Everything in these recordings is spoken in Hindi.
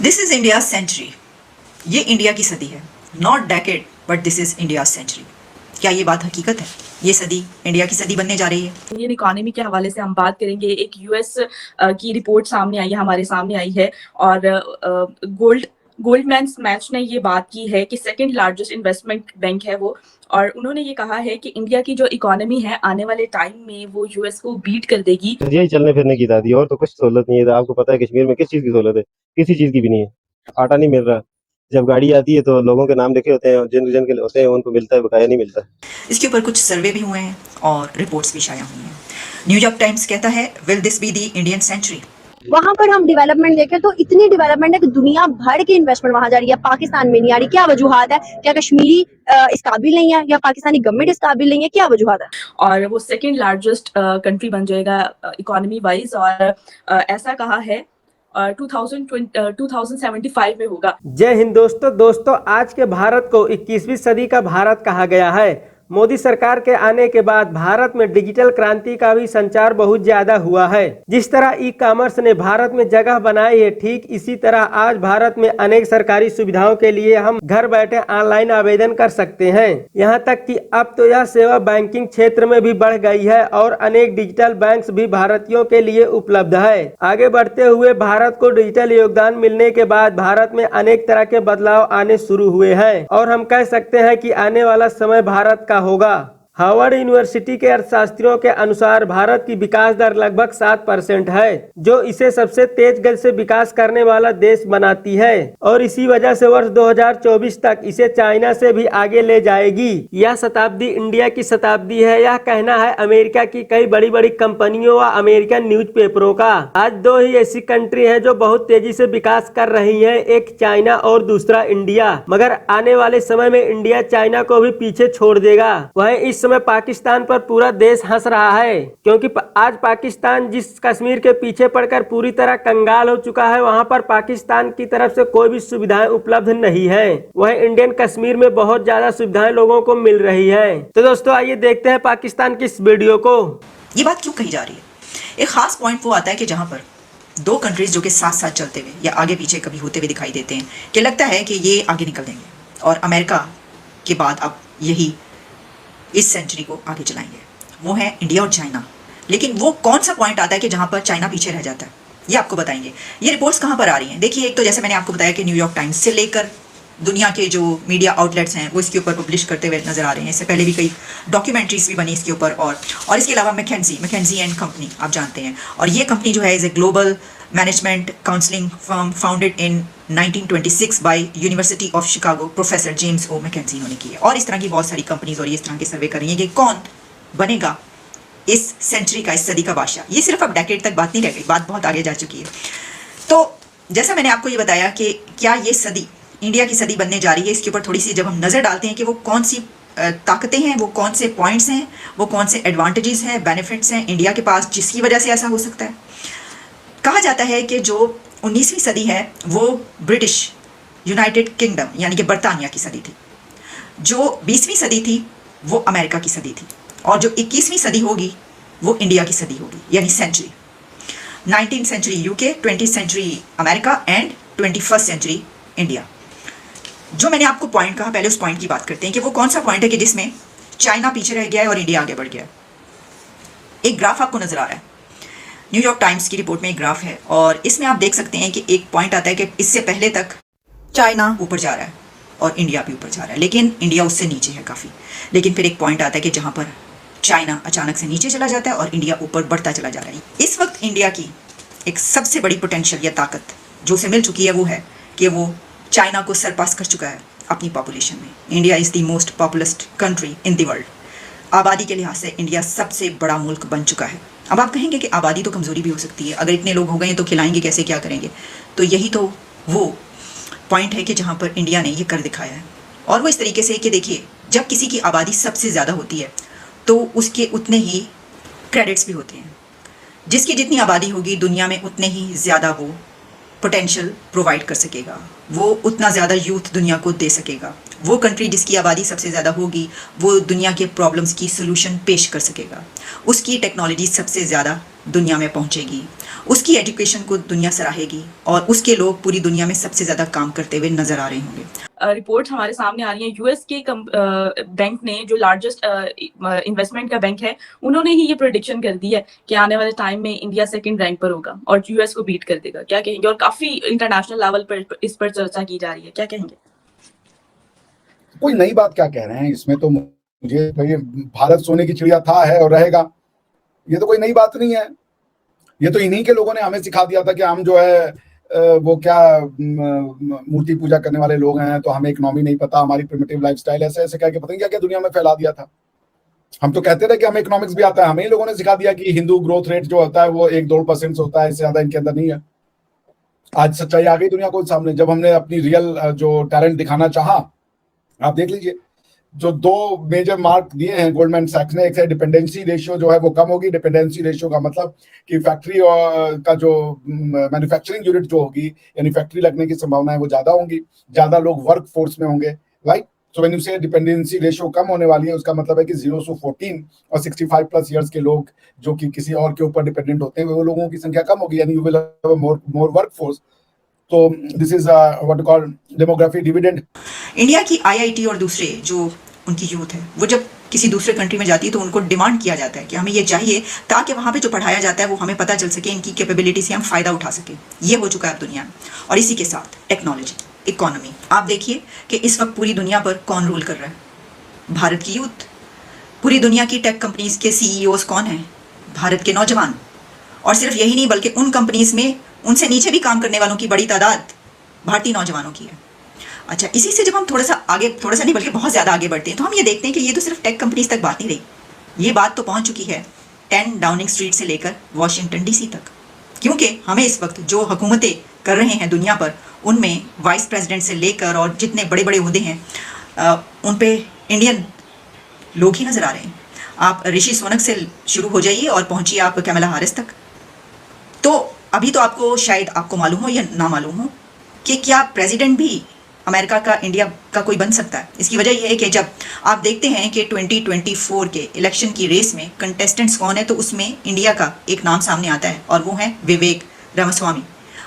This is India century. ये इंडिया की सदी है, not decade but this is India century. क्या ये बात हकीकत है? ये सदी इंडिया की सदी बनने जा रही है। इंडियन इकोनॉमी के हवाले से हम बात करेंगे। एक यूएस की रिपोर्ट सामने आई है, हमारे सामने आई है, और गोल्डमैन मैच ने ये बात की है कि सेकंड लार्जेस्ट इन्वेस्टमेंट बैंक है वो, और उन्होंने ये कहा है कि इंडिया की जो इकोनॉमी है आने वाले टाइम में वो यूएस को बीट कर देगी। यही चलने फिरने की दादी, और तो कुछ सहूलत नहीं है। आपको पता है कश्मीर में किस चीज़ की सहूलत है? किसी चीज़ की भी नहीं है। आटा नहीं मिल रहा। जब गाड़ी आती है तो लोगों के नाम लिखे होते हैं, और जिन के होते हैं उनको मिलता है, बकाया नहीं मिलता। इसके ऊपर कुछ सर्वे भी हुए हैं और रिपोर्ट्स भी शाया हुई हैं। न्यूयॉर्क टाइम्स कहता है, will this be the Indian century? वहां पर हम डेवलपमेंट देखें तो इतनी डेवलपमेंट है कि दुनिया भर की इन्वेस्टमेंट वहां जा रही है, पाकिस्तान में नहीं आ रही। क्या वजूहात है? क्या कश्मीरी इस काबिल नहीं है, या पाकिस्तानी गवर्नमेंट इस काबिल नहीं है? क्या वजूहात है? और वो सेकंड लार्जेस्ट कंट्री बन जाएगा इकोनॉमी वाइज, और ऐसा कहा है 2075 में होगा। जय हिंद दोस्तों, आज के भारत को 21वीं सदी का भारत कहा गया है। मोदी सरकार के आने के बाद भारत में डिजिटल क्रांति का भी संचार बहुत ज्यादा हुआ है। जिस तरह ई कॉमर्स ने भारत में जगह बनाई है, ठीक इसी तरह आज भारत में अनेक सरकारी सुविधाओं के लिए हम घर बैठे ऑनलाइन आवेदन कर सकते हैं। यहाँ तक कि अब तो यह सेवा बैंकिंग क्षेत्र में भी बढ़ गई है और अनेक डिजिटल बैंक्स भी भारतीयों के लिए उपलब्ध है। आगे बढ़ते हुए भारत को डिजिटल योगदान मिलने के बाद भारत में अनेक तरह के बदलाव आने शुरू हुए हैं, और हम कह सकते हैं कि आने वाला समय भारत का होगा। हार्वर्ड यूनिवर्सिटी के अर्थशास्त्रियों के अनुसार भारत की विकास दर लगभग 7% है, जो इसे सबसे तेज गति से विकास करने वाला देश बनाती है, और इसी वजह से वर्ष 2024 तक इसे चाइना से भी आगे ले जाएगी। यह शताब्दी इंडिया की शताब्दी है, यह कहना है अमेरिका की कई बड़ी बड़ी कंपनियों व अमेरिकन न्यूज़पेपरों का। आज दो ही ऐसी कंट्री है जो बहुत तेजी से विकास कर रही है, एक चाइना और दूसरा इंडिया। मगर आने वाले समय में इंडिया चाइना को भी पीछे छोड़ देगा। वहीं इस समय पाकिस्तान पर पूरा देश हंस रहा है, क्योंकि आज पाकिस्तान जिस कश्मीर के पीछे पड़कर पूरी तरह कंगाल हो चुका है, वहां पर पाकिस्तान की तरफ से कोई भी सुविधाएं उपलब्ध नहीं है। वहीं इंडियन कश्मीर में बहुत ज्यादा सुविधाएं लोगों को मिल रही है। तो दोस्तों आइए देखते हैं पाकिस्तान की इस वीडियो को। ये बात क्यों कही जा रही है? एक खास पॉइंट वो आता है कि जहां पर दो कंट्रीज जो कि साथ साथ चलते हुए या आगे पीछे कभी होते हुए दिखाई देते हैं, कि लगता है कि ये आगे निकल देंगे और अमेरिका के बाद अब यही इस सेंचुरी को आगे चलाएंगे, वो है इंडिया और चाइना। लेकिन वो कौन सा पॉइंट आता है कि जहां पर चाइना पीछे रह जाता है, ये आपको बताएंगे। ये रिपोर्ट्स कहां पर आ रही हैं? देखिए, एक तो जैसे मैंने आपको बताया कि न्यूयॉर्क टाइम्स से लेकर दुनिया के जो मीडिया आउटलेट्स हैं वो इसके ऊपर पब्लिश करते हुए नजर आ रहे हैं। इससे पहले भी कई डॉक्यूमेंट्रीज भी बनी इसके ऊपर, और इसके अलावा मैकेंजी एंड कंपनी आप जानते हैं, और ये कंपनी जो है is a global management counselling firm founded in 1926 by university of Chicago, professor James O McKenzie इन्होंने की है। और इस तरह की बहुत सारी कंपनीज और इस तरह के सर्वे कर रही हैं कि कौन बनेगा इस सेंचुरी का, इस सदी का बादशाह। ये सिर्फ अब डेकेड तक बात नहीं रह गई, बात बहुत आगे जा चुकी है। तो जैसा मैंने आपको ये बताया कि क्या ये सदी इंडिया की सदी बनने जा रही है, इसके ऊपर थोड़ी सी जब हम नज़र डालते हैं कि वो कौन सी ताकतें हैं, वो कौन से पॉइंट्स हैं, वो कौन से एडवांटेजेस हैं, बेनिफिट्स हैं इंडिया के पास, जिसकी वजह से ऐसा हो सकता है। कहा जाता है कि जो 19वीं सदी है वो ब्रिटिश यूनाइटेड किंगडम यानी कि बरतानिया की सदी थी, जो 20वीं सदी थी वो अमेरिका की सदी थी, और जो 21वीं सदी होगी वो इंडिया की सदी होगी, यानी century. 19th century UK, 20th century America and 21st century India. जो मैंने आपको पॉइंट कहा, पहले उस पॉइंट की बात करते हैं कि वो कौन सा पॉइंट है कि जिसमें चाइना पीछे रह गया है और इंडिया आगे बढ़ गया है। एक ग्राफ आपको नजर आ रहा है, न्यूयॉर्क टाइम्स की रिपोर्ट में एक ग्राफ है, और इसमें आप देख सकते हैं कि एक पॉइंट आता है कि इससे पहले तक चाइना ऊपर जा रहा है और इंडिया भी ऊपर जा रहा है, लेकिन इंडिया उससे नीचे है काफ़ी। लेकिन फिर एक पॉइंट आता है कि जहाँ पर चाइना अचानक से नीचे चला जाता है और इंडिया ऊपर बढ़ता चला जा रहा है। इस वक्त इंडिया की एक सबसे बड़ी पोटेंशियल या ताकत जो उसे मिल चुकी है वो है कि वो चाइना को सरपास कर चुका है अपनी पॉपुलेशन में। India is the most populous country in the world. आबादी के लिहाज से इंडिया सबसे बड़ा मुल्क बन चुका है। अब आप कहेंगे कि आबादी तो कमज़ोरी भी हो सकती है, अगर इतने लोग हो गए तो खिलाएंगे कैसे, क्या करेंगे? तो यही तो वो पॉइंट है कि जहाँ पर इंडिया ने ये कर दिखाया है, और वो इस तरीके से कि देखिए, जब किसी की आबादी सबसे ज़्यादा होती है तो उसके उतने ही क्रेडिट्स भी होते हैं। जिसकी जितनी आबादी होगी दुनिया में उतने ही ज़्यादा वो पोटेंशियल प्रोवाइड कर सकेगा, वो उतना ज़्यादा यूथ दुनिया को दे सकेगा। वो कंट्री जिसकी आबादी सबसे ज़्यादा होगी वो दुनिया के प्रॉब्लम्स की सोल्यूशन पेश कर सकेगा, उसकी टेक्नोलॉजी सबसे ज़्यादा दुनिया में पहुंचेगी, उसकी एजुकेशन को दुनिया सराहेगी और उसके लोग पूरी दुनिया में सबसे ज़्यादा काम करते हुए नजर आ रहे होंगे। रिपोर्ट हमारे सामने आ रही है यूएस के बैंक ने जो लार्जेस्ट इन्वेस्टमेंट का बैंक है उन्होंने ही ये प्रेडिक्शन कर दी है कि आने वाले टाइम में इंडिया सेकंड रैंक पर होगा और यूएस को बीट कर देगा। क्या कहेंगे? और काफी इंटरनेशनल लेवल पर इस पर चर्चा की जा रही है, क्या कहेंगे? कोई नई बात क्या कह रहे हैं इसमें, तो मुझे तो ये भारत सोने की चिड़िया था, है और रहेगा, ये तो कोई नई बात नहीं है। ये तो इन्हीं के लोगों ने हमें सिखा दिया था कि हम जो है वो क्या मूर्ति पूजा करने वाले लोग हैं, तो हमें इकोनॉमी नहीं पता, हमारी प्रिमिटिव लाइफस्टाइल, ऐसे ऐसे कह के पता नहीं क्या क्या दुनिया में फैला दिया था। हम तो कहते थे कि हमें इकोनॉमिक्स भी आता है, हमें ही लोगों ने सिखा दिया कि हिंदू ग्रोथ रेट जो होता है वो 1-2% से होता है, इससे ज्यादा इनके अंदर नहीं है। आज सच्चाई आ गई दुनिया को सामने, जब हमने अपनी रियल जो टैलेंट दिखाना चाहा। आप देख लीजिए, जो 2 मेजर मार्क दिए हैं गोल्डमैन सैक्स ने, एक है डिपेंडेंसी रेशियो जो है वो कम होगी। डिपेंडेंसी रेशियो का मतलब कि फैक्ट्री का जो मैन्युफैक्चरिंग यूनिट जो होगी, यानी फैक्ट्री लगने की संभावनाएं वो ज्यादा होंगी, ज्यादा लोग वर्क फोर्स में होंगे, राइट। सो व्हेन यू से डिपेंडेंसी रेशियो कम होने वाली है, उसका मतलब है कि 0 से 14 और 65+ ईयर्स के लोग जो कि किसी और के ऊपर डिपेंडेंट होते हैं, वो लोगों की संख्या कम होगी, यानी you will have more work force. तो this is what you call demography dividend. India की आईआईटी और दूसरे जो उनकी यूथ है वो जब किसी दूसरे कंट्री में जाती है तो उनको डिमांड किया जाता है कि हमें ये चाहिए ताकि वहाँ पे जो पढ़ाया जाता है वो हमें पता चल सके, इनकी कैपेबिलिटी से हम फ़ायदा उठा सकें। ये हो चुका है अब दुनिया में। और इसी के साथ टेक्नोलॉजी, इकोनॉमी, आप देखिए कि इस वक्त पूरी दुनिया पर कौन रूल कर रहा है? भारत की यूथ। पूरी दुनिया की टेक कंपनीज के सीईओज कौन हैं? भारत के नौजवान। और सिर्फ यही नहीं बल्कि उन कंपनीज में उनसे नीचे भी काम करने वालों की बड़ी तादाद भारतीय नौजवानों की है। अच्छा, इसी से जब हम थोड़ा सा नहीं बल्कि बहुत ज़्यादा आगे बढ़ते हैं तो हम ये देखते हैं कि ये तो सिर्फ टेक कंपनीज तक बात नहीं रही, ये बात तो पहुंच चुकी है 10 डाउनिंग स्ट्रीट से लेकर वॉशिंगटन डीसी तक। क्योंकि हमें इस वक्त जो हुकूमतें कर रहे हैं दुनिया पर, उनमें वाइस प्रेसिडेंट से लेकर और जितने बड़े बड़े ओहदे हैं उन पे इंडियन लोग ही नज़र आ रहे हैं। आप ऋषि सुनक से शुरू हो जाइए और पहुंचिए आप कैमला हैरिस तक। तो अभी तो आपको शायद आपको मालूम हो या ना मालूम हो कि क्या प्रेसिडेंट भी अमेरिका का इंडिया का कोई बन सकता है। इसकी वजह यह है कि जब आप देखते हैं कि 2024 के इलेक्शन की रेस में कंटेस्टेंट्स कौन है तो उसमें इंडिया का एक नाम सामने आता है और वो है विवेक रामास्वामी।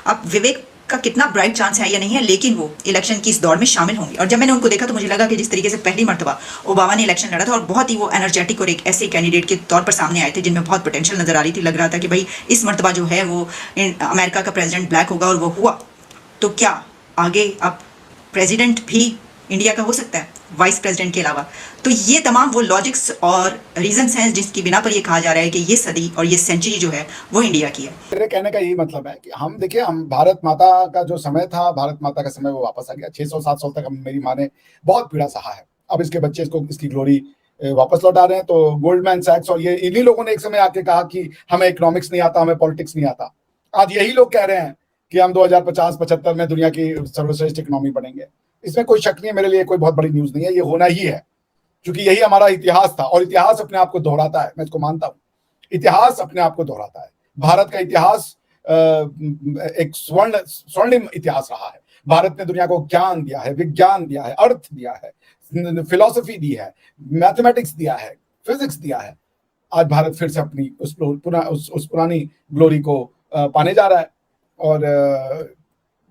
अब विवेक का कितना ब्राइट चांस है या नहीं है, लेकिन वो इलेक्शन की इस दौड़ में शामिल होंगे। और जब मैंने उनको देखा तो मुझे लगा कि जिस तरीके से पहली मरतबा ओबामा ने इलेक्शन लड़ा था और बहुत ही वो एनर्जेटिक और एक ऐसे कैंडिडेट के तौर पर सामने आए थे जिनमें बहुत पोटेंशियल नजर आ रही थी, लग रहा था कि भाई इस मरतबा जो है वो अमेरिका का प्रेसिडेंट ब्लैक होगा, और वो हुआ। तो क्या आगे अब प्रेसिडेंट भी इंडिया का हो सकता है वाइस प्रेसिडेंट के अलावा? तो ये तमाम वो लॉजिक्स और रीजंस हैं जिसकी बिना पर ये कहा जा रहा है कि ये सदी और ये सेंचुरी जो है वो इंडिया की है। मेरे कहने का यही मतलब है कि हम देखिए, हम भारत माता का जो समय था, भारत माता का समय वो वापस आ गया। 600-700 तक मेरी माँ ने बहुत पीड़ा सहा है, अब इसके बच्चे इसको इसकी ग्लोरी वापस लौटा रहे हैं। तो गोल्डमैन सैक्स और ये इन्हीं लोगों ने एक समय आके कहा कि हमें इकोनॉमिक्स नहीं आता, हमें पॉलिटिक्स नहीं आता। आज यही लोग कह रहे हैं कि हम 2050-75 में दुनिया की सर्वश्रेष्ठ इकोनॉमी बनेंगे। इसमें कोई शक नहीं है, मेरे लिए कोई बहुत बड़ी न्यूज नहीं है, ये होना ही है, क्योंकि यही हमारा इतिहास था। और इतिहास अपने आप को दोहराता है, मैं इसको मानता हूं। इतिहास अपने आप को दोहराता है। भारत का इतिहास एक स्वर्णिम इतिहास रहा है। भारत ने दुनिया को ज्ञान दिया है, विज्ञान दिया है, अर्थ दिया है, फिलॉसफी दी है, मैथमेटिक्स दिया है, फिजिक्स दिया है। आज भारत फिर से अपनी उस पुरानी ग्लोरी को पाने जा रहा है, और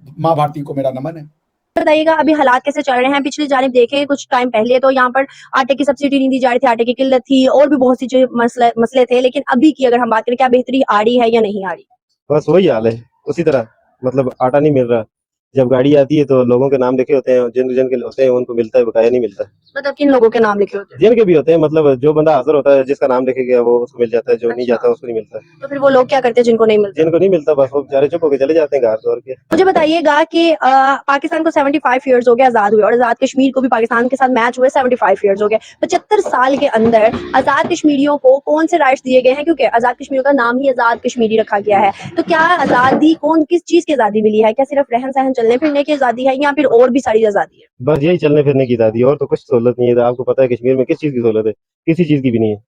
माँ भारती को मेरा नमन है। बताइएगा अभी हालात कैसे चल रहे हैं? पिछली जानिब देखें, कुछ टाइम पहले तो यहाँ पर आटे की सब्सिडी नहीं दी जा रही थी, आटे की किल्लत थी और भी बहुत सी जो मसले थे। लेकिन अभी की अगर हम बात करें, क्या बेहतरी आ रही है या नहीं आ रही? बस वही हाल है, उसी तरह। मतलब आटा नहीं मिल रहा, जब गाड़ी आती है तो लोगों के नाम लिखे होते हैं, जिन के होते हैं उनको मिलता है, बकाया नहीं मिलता। मतलब किन लोगों के नाम लिखे होते हैं? जिनके भी होते हैं, मतलब जो बंदा हाजिर होता है, जिसका नाम लिखे गया वो उसको मिल जाता है, जो नहीं जाता उसको नहीं मिलता। तो फिर वो लोग क्या करते हैं जिनको नहीं मिलता? जिनको नहीं मिलता बस वो बेचारे चुप होकर चले जाते हैं घर तोड़ के। मुझे बताइएगा कि पाकिस्तान को 75 ईयर्स हो गए आजाद हुए, और आजाद कश्मीर को भी पाकिस्तान के साथ मैच हुए 75 ईयर्स हो गए। 75 साल के अंदर आजाद कश्मीरियों को कौन से राइट्स दिए गए हैं? क्योंकि आजाद कश्मीरियों का नाम ही आजाद कश्मीरी रखा गया है। तो क्या आजादी किस चीज की आजादी मिली है? क्या सिर्फ रहन सहन चलने फिरने की आजादी है या फिर और भी सारी आजादी है? बस यही चलने फिरने की आजादी, और तो कुछ सहूलत नहीं है। आपको पता है कश्मीर में किस चीज की सहूलत है? किसी चीज की भी नहीं है।